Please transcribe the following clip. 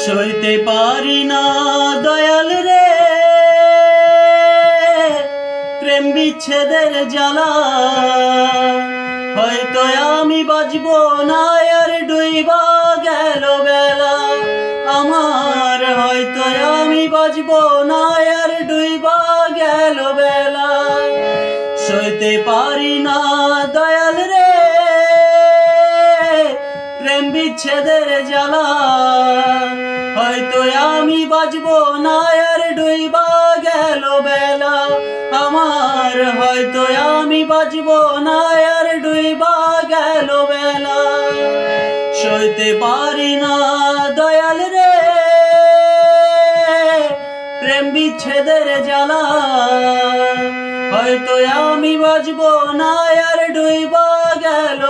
সইতে পারি না দয়াল রে প্রেম বিচ্ছেদের জ্বালা। হয়তো আমি বাঁচব না আর ডুইবা গেল বেলা আমার। হয়তো আমি বাঁচব না আর ডুইবা গেল বেলা। সইতে পারি না দয়াল রে প্রেম বিচ্ছেদের জ্বালা। হয়তো আমি বাঁচব না আর ডুইবা গেল বেলা আমার। হয়তো আমি বাঁচব না আর ডুইবা গেল বেলা। সইতে পারি না দয়াল রে প্রেম বিচ্ছেদের জ্বালা। হয়তো আমি বাঁচব না আর ডুইবা গেল